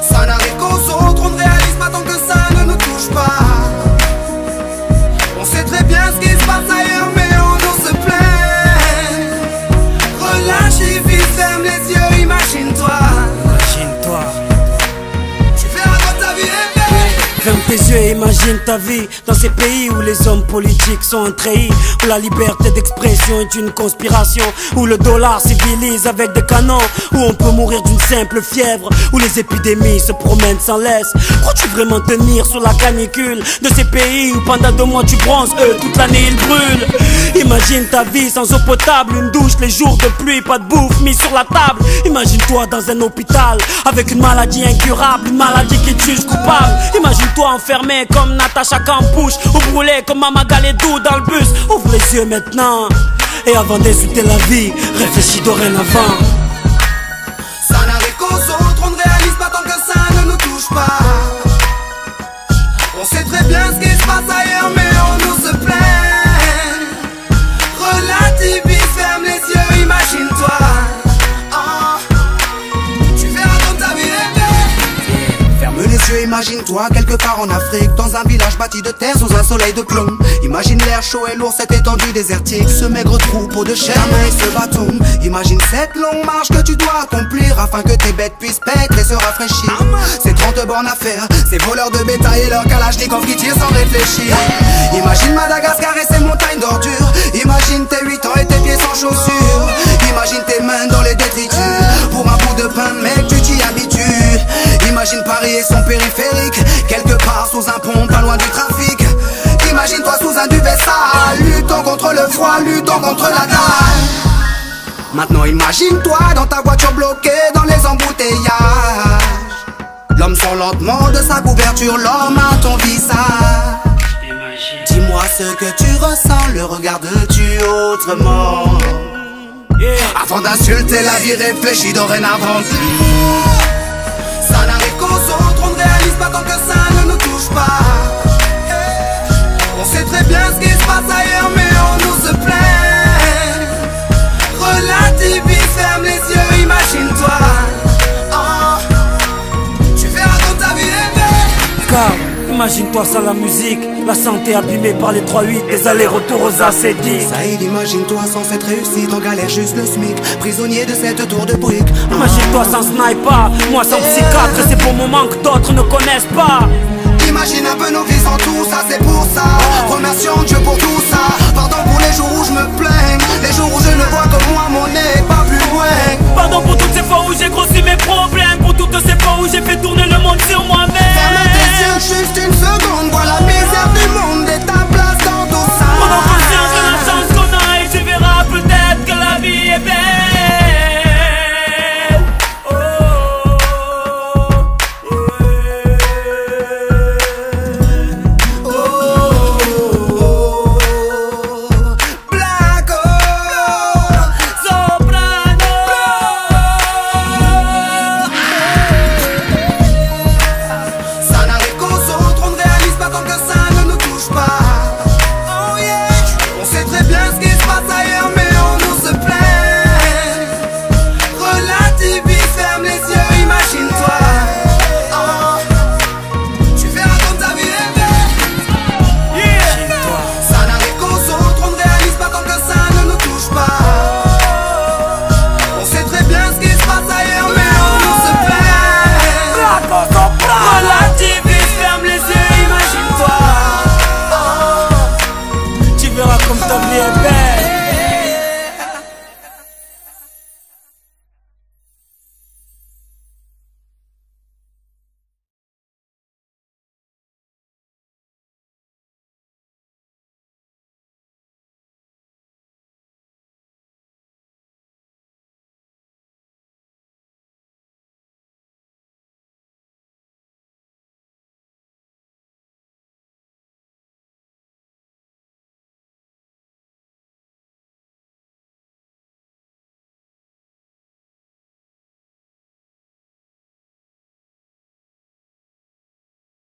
Ça n'arrive qu'aux autres, on ne réalise pas tant que ça ne nous touche pas. On sait très bien ce qui se passe ailleurs, mais on nous se plaint. Relâche et vite, ferme les yeux, imagine-toi. Tu verras quand ta vie est belle. Ferme tes yeux et imagine ta vie dans ces pays où les hommes politiques sont trahis, où la liberté d'expression est une conspiration, où le dollar civilise avec des canons, où on peut mourir d'une simple fièvre, où les épidémies se promènent sans laisse. Crois-tu vraiment tenir sur la canicule de ces pays où pendant 2 mois tu bronzes, eux toute l'année ils brûlent? Imagine ta vie sans eau potable, une douche les jours de pluie, pas de bouffe mise sur la table. Imagine-toi dans un hôpital avec une maladie incurable, une maladie qui te juge coupable. Imagine-toi enfermé comme Natacha Campouche, ou brûlé comme Mama Galedou dans le bus. Ouvre les yeux maintenant, et avant d'insulter la vie, réfléchis dorénavant. Ça n'arrive qu'aux autres, on ne réalise pas tant que ça ne nous touche pas. On sait très bien ce qui se passe ailleurs, mais on nous se plaint. Relativise, ferme les yeux, imagine-toi. Tu verras quand ta vie est belle. Ferme les yeux, imagine-toi quelque part en Afrique, dans un village bâti de terre sous un soleil de plomb. Imagine l'air chaud et lourd, cette étendue désertique, ce maigre troupeau de chair, main et ce bâton. Imagine cette longue marche que tu dois accomplir afin que tes bêtes puissent paître et se rafraîchir. Ces 30 bornes à faire, ces voleurs de bétail et leurs kalachnikovs qui tirent sans réfléchir. Imagine Madagascar et ses montagnes d'ordures. Imagine tes 8 ans et tes pieds sans chaussures. Imagine tes mains dans les détritus. Pour un bout de pain, mec, tu t'y habitues. Imagine Paris et son périphérique, quelque part sous un pont, pas loin du trafic. Imagine-toi sous un duvet sale, luttons contre le froid, luttons contre la dalle. Maintenant imagine-toi dans ta voiture bloquée dans les embouteillages. L'homme sort lentement de sa couverture, l'homme à ton visage. Dis-moi ce que tu ressens, le regardes-tu autrement? Avant d'insulter la vie, réfléchis dorénavant. Ça n'arrive qu'aux autres, on ne réalise pas tant que ça ne nous touche pas. On sait très bien ce qui se passe ailleurs, mais on nous se plaint. Relativise, ferme les yeux, imagine-toi. Tu verras quand ta vie est belle. Car imagine-toi sans la musique, la santé abîmée par les 3-8, les allers-retours aux ascétiques. Saïd, imagine-toi sans cette réussite, en galère juste le SMIC, prisonnier de cette tour de briques. Imagine-toi sans sniper, moi sans psychiatre, ces beaux moments que d'autres ne connaissent pas. Imagine un peu nos vies sans tout ça, c'est pour ça. Remercions Dieu pour tout ça. Pardon pour les jours où je me plains.